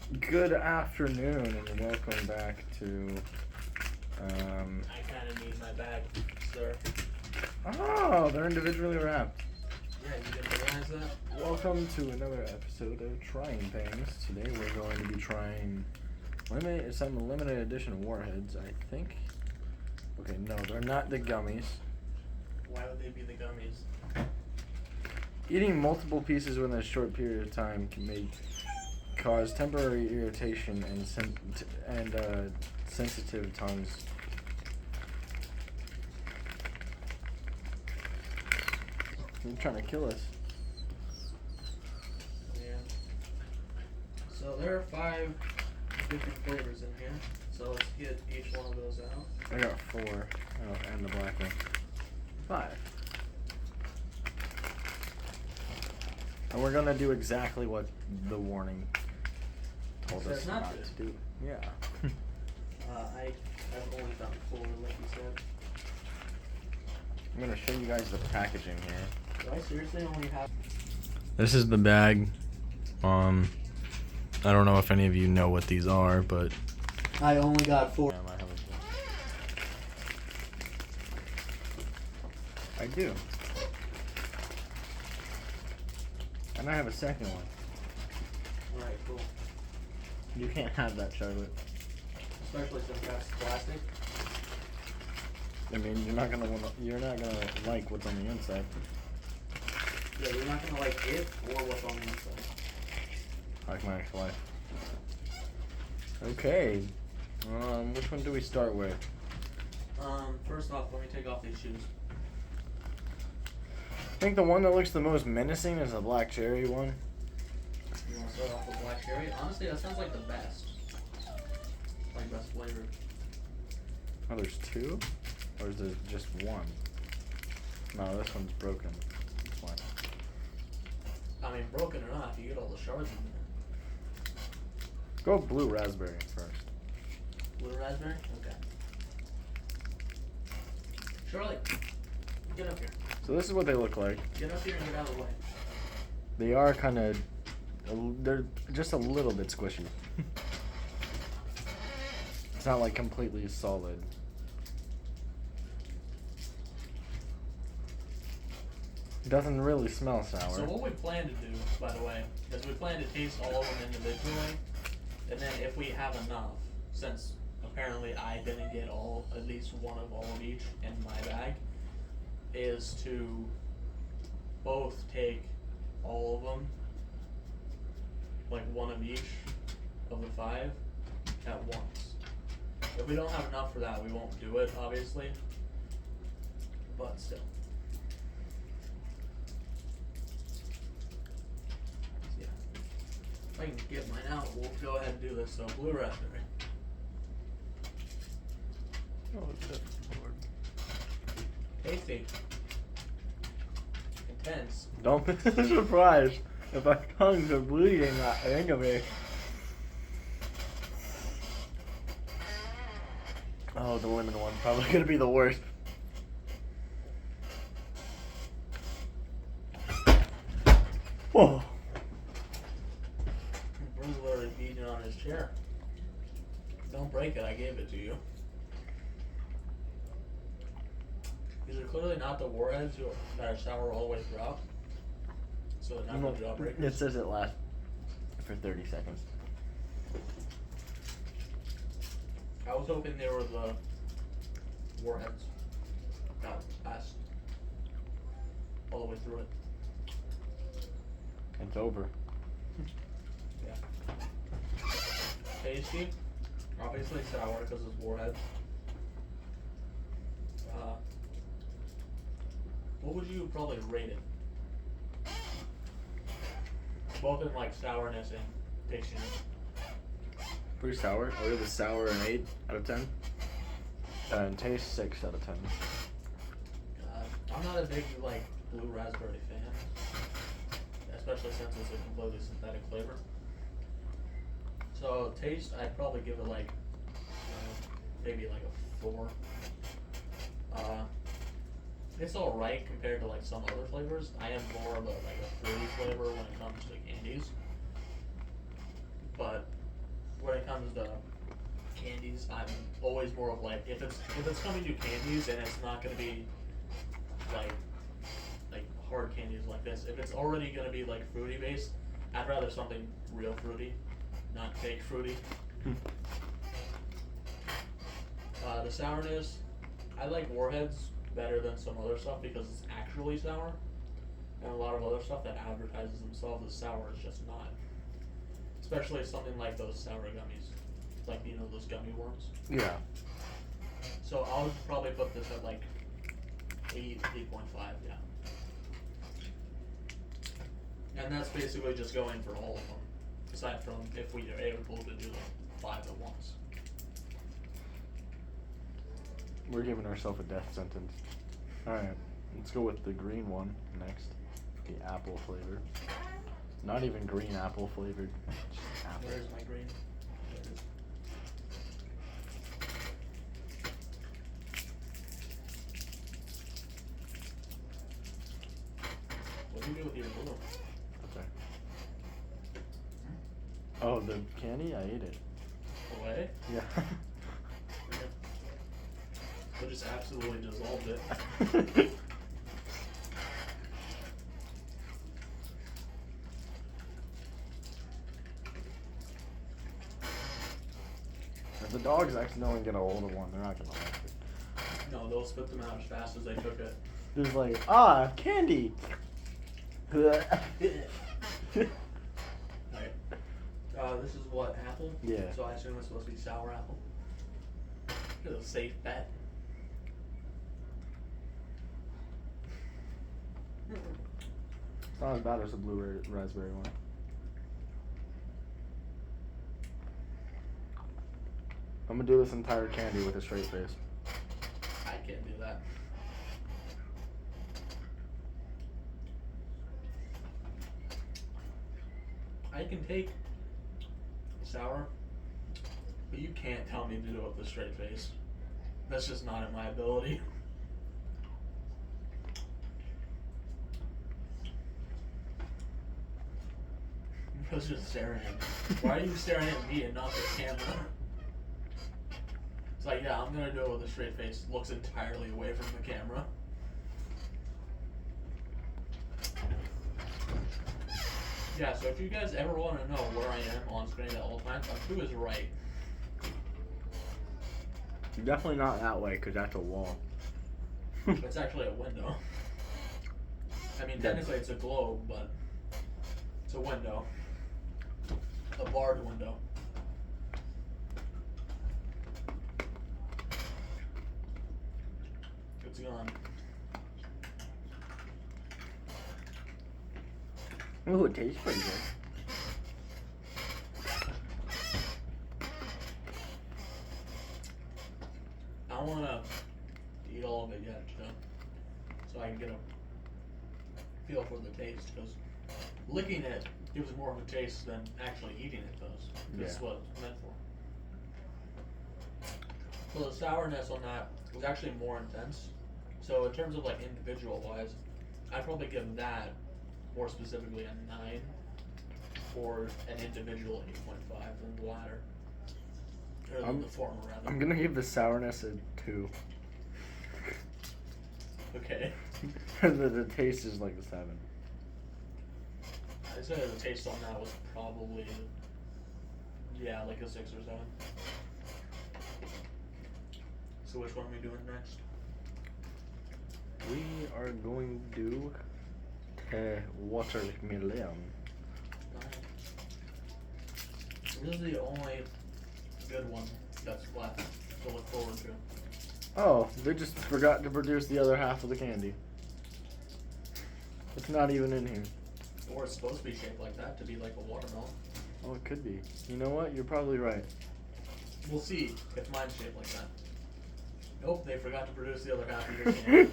Good afternoon and welcome back to I kind of need my bag, sir. Oh, they're individually wrapped. Yeah, you didn't realize that? Welcome to another episode of Trying Things. Today we're going to be trying some limited edition Warheads, I think. Okay, no, they're not the gummies. Why would they be the gummies? Eating multiple pieces within a short period of time can cause temporary irritation and sensitive tongues. You're trying to kill us. Yeah. So there are 5 different flavors in here. So let's get each one of those out. I got 4. Oh, and the black one. 5. And we're gonna do exactly what the warning told Says us not not to do. Yeah. I've only found 4, like you said. I'm gonna show you guys the packaging here. Do I seriously only have... This is the bag. I don't know if any of you know what these are, but I only got 4. I do. And I have a second one. Alright, cool. You can't have that, Charlotte. Especially since that's plastic. I mean, you're not gonna like what's on the inside. Yeah, you're not gonna like it or what's on the inside. Like my ex-wife. Okay. Which one do we start with? First off, let me take off these shoes. I think the one that looks the most menacing is the black cherry one. You want to start off with black cherry? Honestly, that sounds like the best. Like best flavor. Oh, there's 2? Or is there just 1? No, this one's broken. It's fine. I mean, broken or not, you get all the shards in there. Go blue raspberry first. Blue raspberry? Okay. Charlie, get up here. So this is what they look like. Get up here and get out of the way. They are kind of, they're just a little bit squishy. It's not like completely solid. It doesn't really smell sour. So what we plan to do, by the way, is we plan to taste all of them individually, and then if we have enough, since apparently I didn't get at least one of all of each in my bag, is to both take all of them, like one of each of the 5, at once. If we don't have enough for that, we won't do it, obviously, but still. Yeah. If I can get mine out, we'll go ahead and do this. So, blue raspberry. Oh, it's Tasty. Intense. Don't be surprised if our tongues are bleeding at the end of it. Oh, the lemon one probably gonna be the worst. Whoa. Bruce literally beating on his chair. Don't break it, I gave it to you. These are clearly not the Warheads that are sour all the way throughout. So they're not the jawbreakers. It says it lasts for 30 seconds. I was hoping they were the Warheads that passed all the way through it. It's over. Yeah. Tasty. Obviously sour because it's Warheads. What would you probably rate it? Both in like sourness and tastiness. Pretty sour. I give the sour an 8 out of 10. And taste 6 out of 10. I'm not a big like blue raspberry fan, especially since it's a completely synthetic flavor. So taste, I'd probably give it like maybe like a 4. It's alright compared to like some other flavors. I am more of a fruity flavor when it comes to candies. But comes to candies, I'm always more of like if it's coming to candies and it's not gonna be like hard candies like this. If it's already gonna be like fruity based, I'd rather something real fruity, not fake fruity. The sourness, I like Warheads better than some other stuff because it's actually sour. And a lot of other stuff that advertises themselves as sour is just not. Especially something like those sour gummies. Like, you know, those gummy worms. Yeah. So I would probably put this at like 8.5, yeah. And that's basically just going for all of them. Aside from if we are able to do like 5 at once. We're giving ourselves a death sentence. Alright, let's go with the green one next. The apple flavor. Not even green apple flavored. Just apple. Where's my green? There it is. What do you do with your blue? Okay. Oh, the candy? I ate it. Away? Yeah. I just absolutely dissolved it. If the dogs accidentally get a hold of one, they're not gonna like it. No, they'll spit them out as fast as they took it. There's like, candy! Alright. This is what, apple? Yeah. So I assume it's supposed to be sour apple. It's a safe bet. It's not as bad as the blue raspberry one. I'm gonna do this entire candy with a straight face. I can't do that. I can take sour, but you can't tell me to do it with a straight face. That's just not in my ability. I was just staring at me. Why are you staring at me and not the camera? It's like, yeah, I'm gonna do it with a straight face. Looks entirely away from the camera. Yeah, so if you guys ever want to know where I am on screen at all times, who is right? Definitely not that way, because that's a wall. It's actually a window. I mean, technically it's a globe, but it's a window. A barred window. It's gone. Ooh, it tastes pretty good. I want to eat all of it yet, so I can get a feel for the taste, because licking it gives more of a taste than actually eating it does. That's Yeah. what it's meant for. So the sourness on that was actually more intense. So in terms of like individual wise, I'd probably give that more specifically a 9 or an individual 8.5 than the latter. Or than the former, rather. I'm gonna give the sourness a 2. Okay. the taste is like a 7. I'd say the taste on that was probably, yeah, like a 6 or 7. So which one are we doing next? We are going to do watermelon. This is the only good one that's left to look forward to. Oh, they just forgot to produce the other half of the candy. It's not even in here. Or it's supposed to be shaped like that, to be like a watermelon. Oh, it could be. You know what? You're probably right. We'll see if mine's shaped like that. Nope, they forgot to produce the other half of your candy.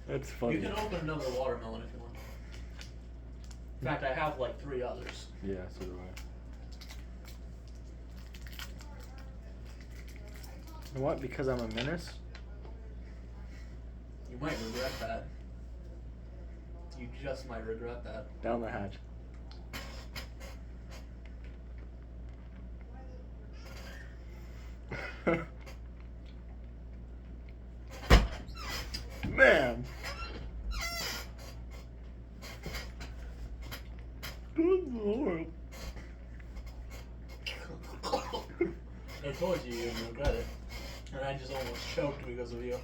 That's funny. You can open another watermelon if you want. In fact, I have like 3 others. Yeah, so do I. You know what? Because I'm a menace. You might regret that. You just might regret that. Down the hatch. Man. Good Lord. I told you you'd regret it. And I just almost choked because of you.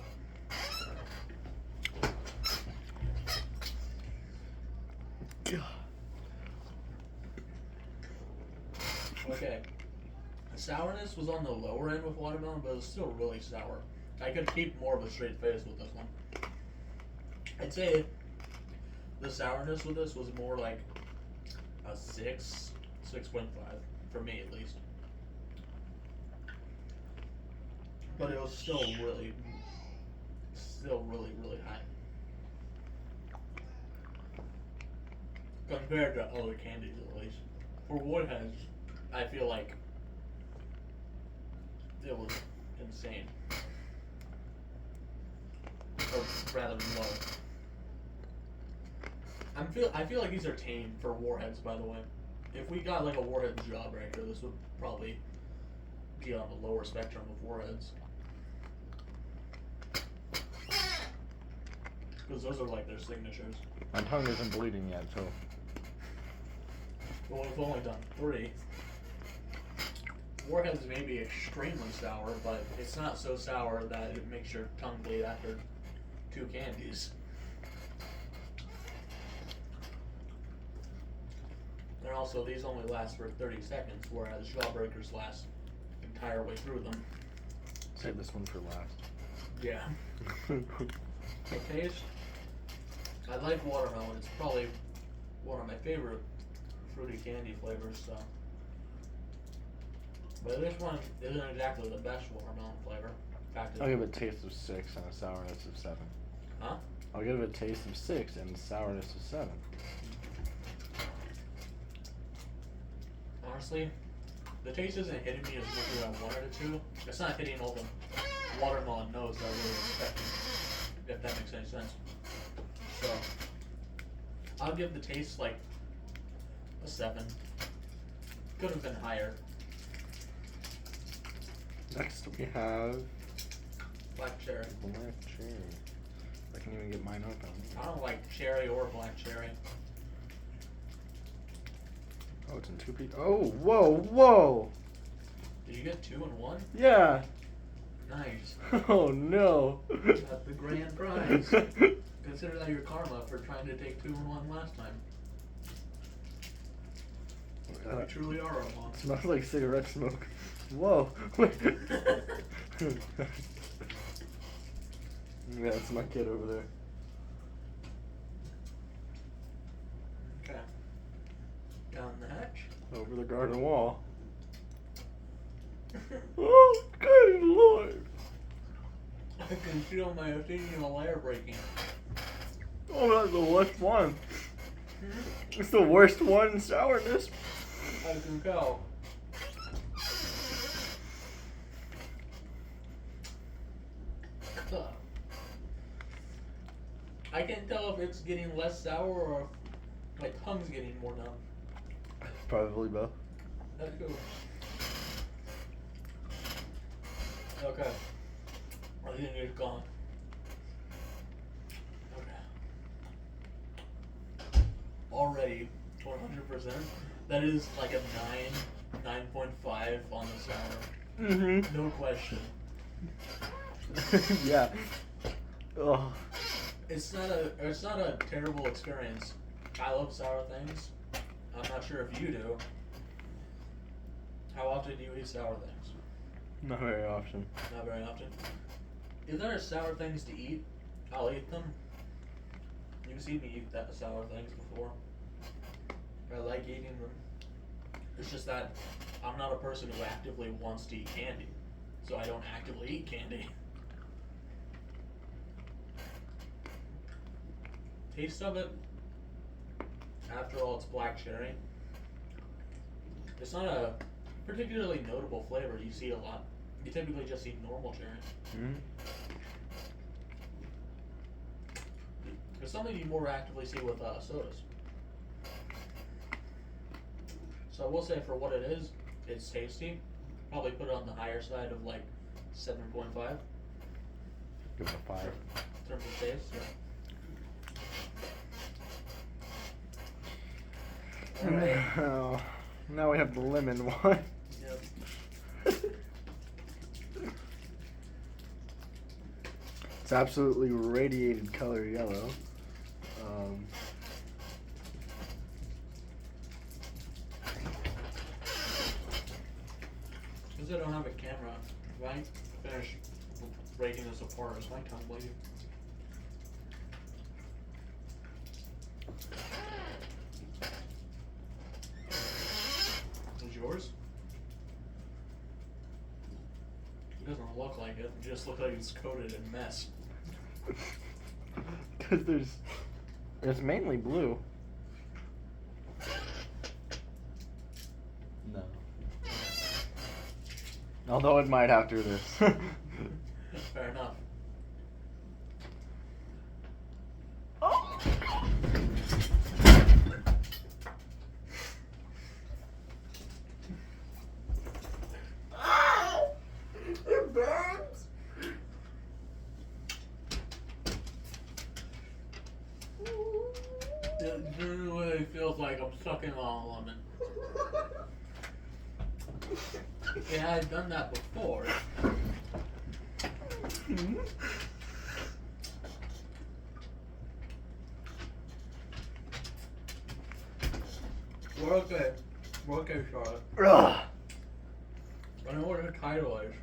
God. Okay. The sourness was on the lower end with watermelon, but it was still really sour. I could keep more of a straight face with this one. I'd say the sourness with this was more like a 6, 6.5, for me at least. But it was still really, really high. Compared to other candies at least. For Warheads, I feel like it was insane. Or rather low. I feel like these are tame for Warheads, by the way. If we got like a Warheads Jawbreaker, this would probably be on the lower spectrum of Warheads. Because those are like their signatures. My tongue isn't bleeding yet, so. Well, we've only done 3. Warheads may be extremely sour, but it's not so sour that it makes your tongue bleed after 2 candies. And also, these only last for 30 seconds, whereas Jawbreakers last the entire way through them. Save this one for last. Yeah. The taste, I like watermelon. It's probably one of my favorite fruity candy flavors, so. But this one isn't exactly the best watermelon flavor. In fact, I'll give it a taste of 6 and a sourness of 7. Huh? I'll give it a taste of 6 and a sourness of 7. Honestly, the taste isn't hitting me as much as I wanted it to. It's not hitting all the watermelon notes I really expected, if that makes any sense. So, I'll give the taste like a 7. Could have been higher. Next we have Black cherry. black cherry. I can even get mine open. I don't like cherry or black cherry. Oh, it's in 2 pieces. Oh, whoa, whoa! Did you get 2 in 1? Yeah! Nice. Oh no! That's the grand prize. Consider that your karma for trying to take 2 in 1 last time. You truly are a monster. Smells like cigarette smoke. Whoa! Yeah, that's my kid over there. Okay. Down the hatch. Over the garden wall. Oh, good Lord! I can feel my ethereal layer breaking. Oh, that's the worst one. It's the worst one in sourness. I can tell. I can't tell if it's getting less sour or if my tongue's getting more numb. Probably both. That's cool. Okay. I think it's gone. Okay. Already 100%. That is like a 9.5 on the sour. Mm-hmm. No question. Yeah. Oh. It's not a terrible experience. I love sour things. I'm not sure if you do. How often do you eat sour things? Not very often. Not very often. If there are sour things to eat, I'll eat them. You've seen me eat that sour things before. I like eating them. It's just that I'm not a person who actively wants to eat candy, so I don't actively eat candy. Taste of it, after all, it's black cherry. It's not a particularly notable flavor you see a lot. You typically just see normal cherry. Mm-hmm. It's something you more actively see with sodas. So I will say, for what it is, it's tasty. Probably put it on the higher side of like 7.5. Give it a 5. In terms of taste, yeah. Alright. Oh, now we have the lemon one. Yep. It's absolutely radiated color yellow. Because I don't have a camera, if I finish breaking this apart, is my tongue bleeding? Is yours? It doesn't look like it. It just looks like it's coated in mess. Because there's mainly blue. No. Although it might after this. Fair enough. Oh. It burns. It really feels like I'm sucking on a lemon. Yeah, I've done that before. We're okay. We're okay, Charlotte. Ugh. I know what her title is.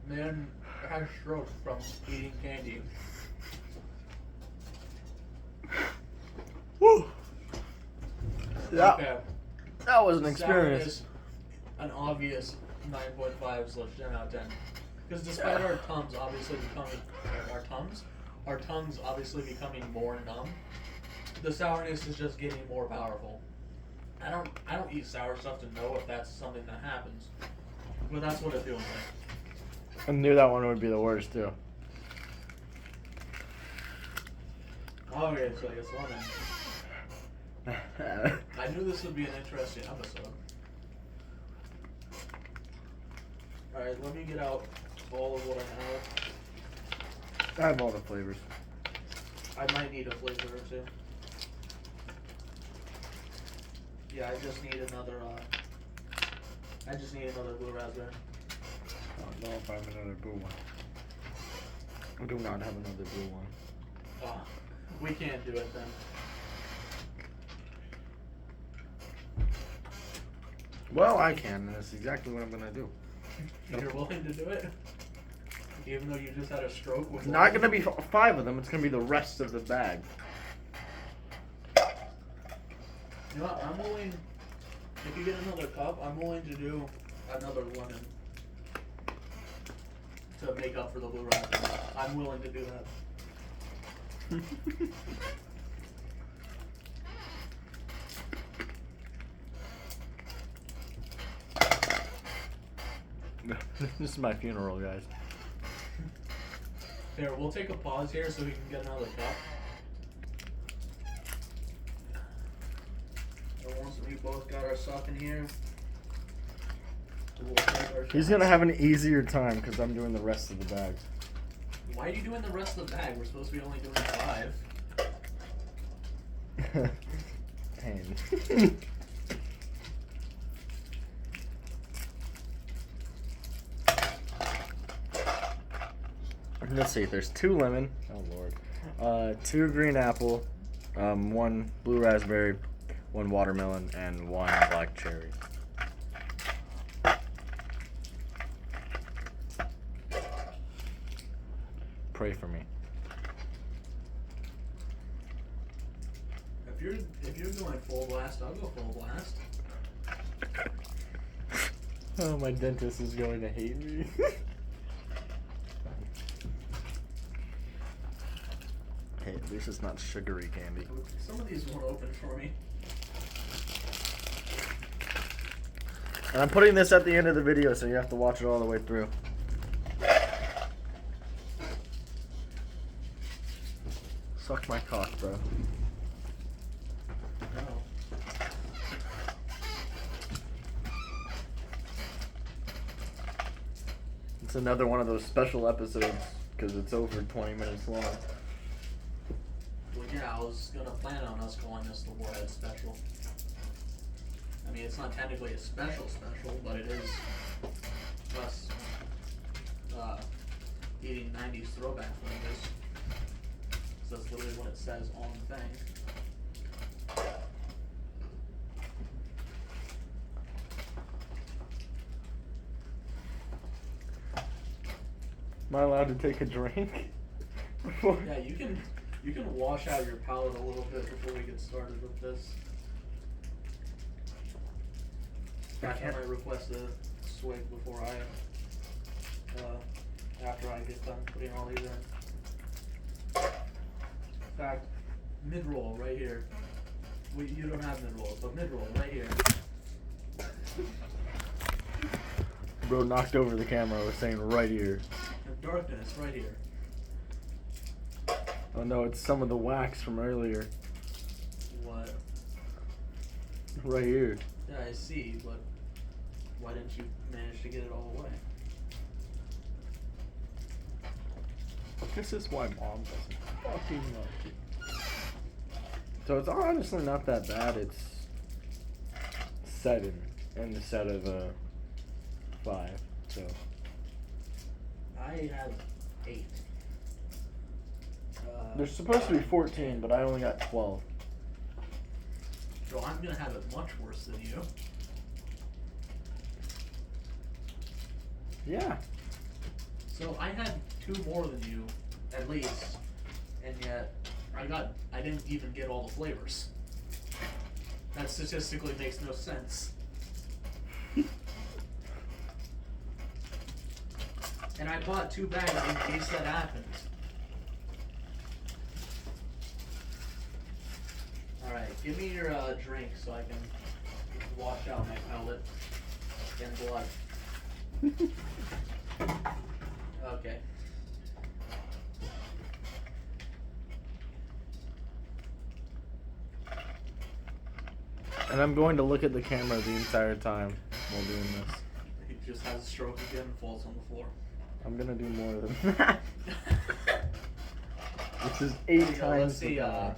Man has stroke from eating candy. Woo. Yeah. Okay. That was an Sour experience. is an obvious 9.5/10 out of 10. Because despite our tongues obviously becoming our tongues obviously becoming more numb, the sourness is just getting more powerful. I don't eat sour stuff to know if that's something that happens, but that's what it's doing. Like. I knew that one would be the worst too. Okay, so I guess lemon. I knew this would be an interesting episode. Alright, let me get out all of what I have. I have all the flavors. I might need a flavor or two. Yeah, I just need another blue raspberry. I don't know if I have another blue one. I do not have another blue one. Oh, we can't do it then. Well, I can, and that's exactly what I'm gonna do. You're willing to do it? Even though you just had a stroke with It's not gonna be 5 of them, it's gonna be the rest of the bag. You know what, I'm willing, if you get another cup, I'm willing to do another lemon to make up for the blue raspberry. I'm willing to do that. This is my funeral, guys. Here, we'll take a pause here so we can get another cup. And once we both got our stuff in here, we'll take our He's gonna have an easier time because I'm doing the rest of the bags. Why are you doing the rest of the bag? We're supposed to be only doing 5. Pain. Let's see, there's 2 lemon, oh lord, 2 green apple, 1 blue raspberry, 1 watermelon, and 1 black cherry. Pray for me. If you're going full blast, I'll go full blast. Oh, my dentist is going to hate me. Hey, at least it's not sugary candy. Some of these won't open for me. And I'm putting this at the end of the video, so you have to watch it all the way through. Suck my cock, bro. No. It's another one of those special episodes because it's over 20 minutes long. Well, yeah, I was gonna plan on us calling this the Warheads special. I mean, it's not technically a special, but it is us eating 90s throwback flavors. So that's literally what it says on the thing. Am I allowed to take a drink? Yeah, you can wash out your palate a little bit before we get started with this. In fact, I might request a swig before after I get done putting all these in. In fact, mid-roll right here. You don't have mid-rolls, but mid-roll right here. Bro knocked over the camera. I was saying right here. The darkness right here. Oh no, it's some of the wax from earlier. What? Right here. Yeah, I see, but why didn't you manage to get it all away? This is why mom doesn't fucking like it. So it's honestly not that bad. It's 7 instead of 5. So I have 8. there's supposed to be 14, but I only got 12. So I'm gonna have it much worse than you. Yeah. So I had 2 more than you, at least, and yet I didn't even get all the flavors. That statistically makes no sense. And I bought 2 bags in case that happened. Alright, give me your drink so I can wash out my palate and blood. Okay. And I'm going to look at the camera the entire time while doing this. He just has a stroke again and falls on the floor. I'm gonna do more than that. This is 8 Let's times see, the power.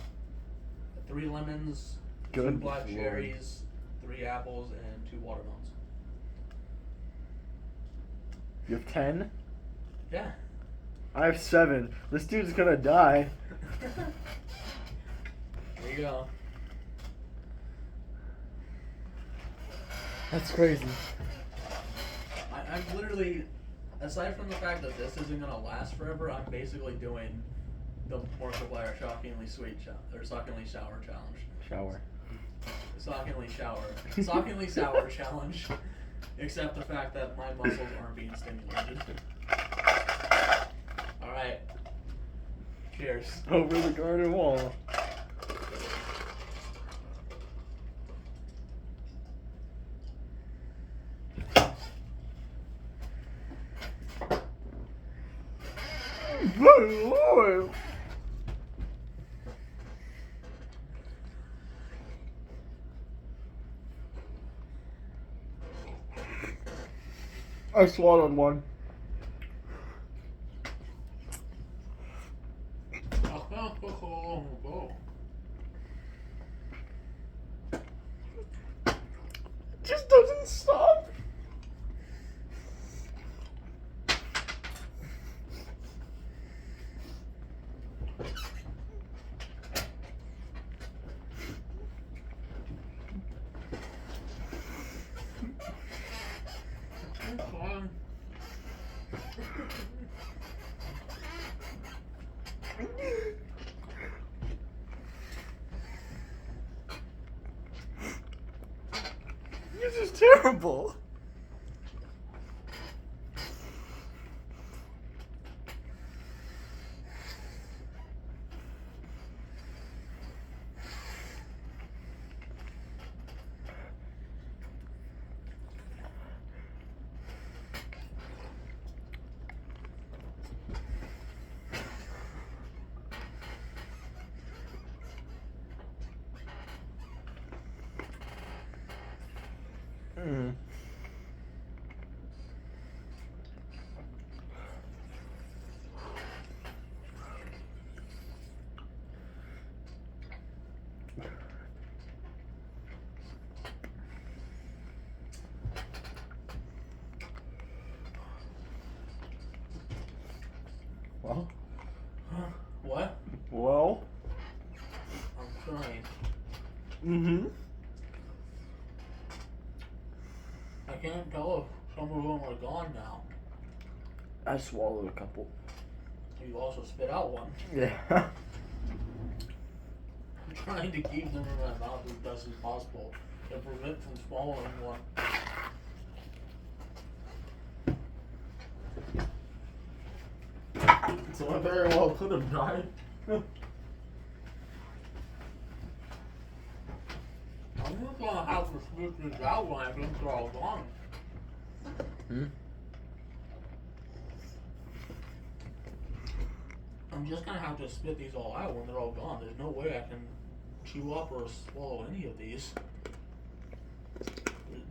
3 lemons, 2 Good black Lord. cherries, 3 apples, and 2 watermelons. You have 10? Yeah. I have 7. This dude's gonna die. There you go. That's crazy. I'm literally, aside from the fact that this isn't gonna last forever, I'm basically doing the Markiplier shockingly sweet or shockingly sour challenge. Shower. Shockingly sour challenge. Except the fact that my muscles aren't being stimulated. Alright. Cheers. Over the garden wall. Good Lord. I swallowed one. It just doesn't stop. This is terrible. Well. What? Well. I'm trying. Mm-hmm. I can't tell if some of them are gone now. I swallowed a couple. You also spit out one. Yeah. I'm trying to keep them in my mouth as best as possible to prevent from swallowing one. So I very well could have died. I'm just gonna have to spit these out when I think they're all gone. Hmm? I'm just gonna have to spit these all out when they're all gone. There's no way I can chew up or swallow any of these.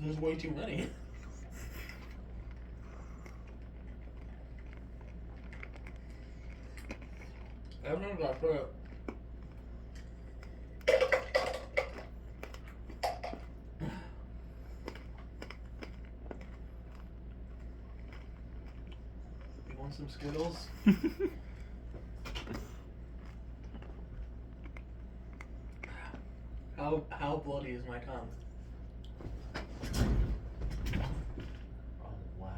There's way too many. Everything's got to You want some Skittles? How bloody is my tongue? Oh wow!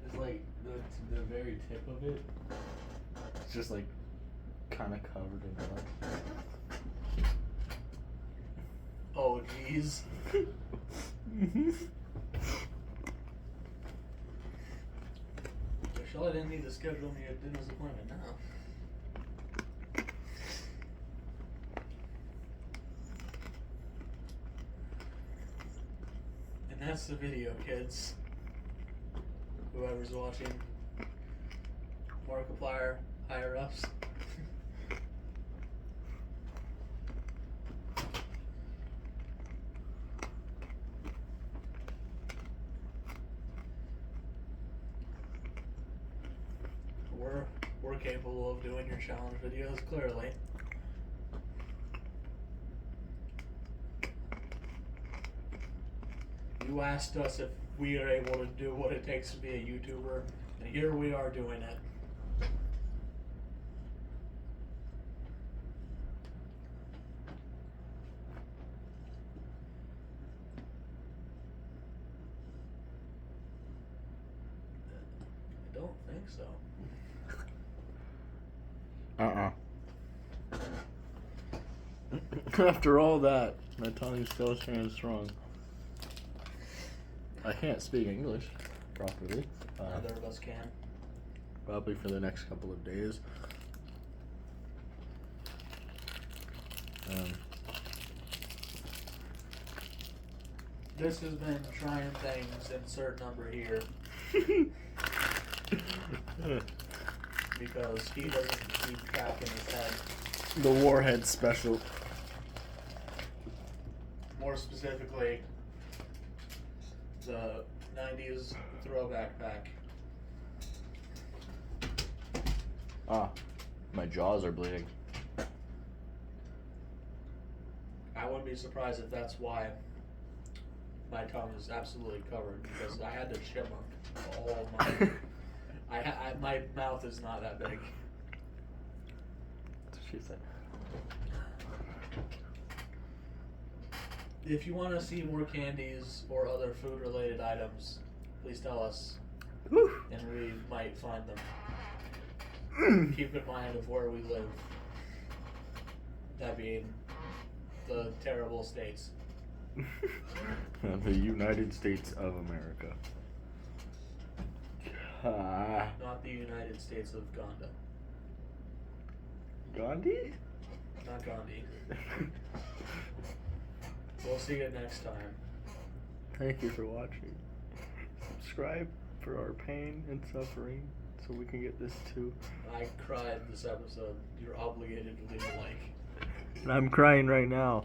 It's like the very tip of it. It's just like kind of covered in blood. Oh jeez. Michelle, I didn't need to schedule me a dentist appointment now. And that's the video, kids. Whoever's watching. Markiplier, higher ups. We're capable of doing your challenge videos, clearly. You asked us if we are able to do what it takes to be a YouTuber, and here we are doing it. I don't think so. After all that, my tongue still stands strong. I can't speak English properly. Neither of us can. Probably for the next couple of days. This has been trying things, insert number here. Because he doesn't keep track in his head. The Warheads special. More specifically, the 90s throwback pack. Ah, my jaws are bleeding. I wouldn't be surprised if that's why my tongue is absolutely covered, because I had to chipmunk all my... my mouth is not that big. That's what she said. If you want to see more candies or other food-related items, please tell us, Whew. and we might find them. Keep in mind of where we live. That being the terrible states. The United States of America. Not the United States of Gandhi. Gandhi? Not Gandhi. We'll see you next time. Thank you for watching. Subscribe for our pain and suffering so we can get this too. I cried this episode. You're obligated to leave a like. And I'm crying right now.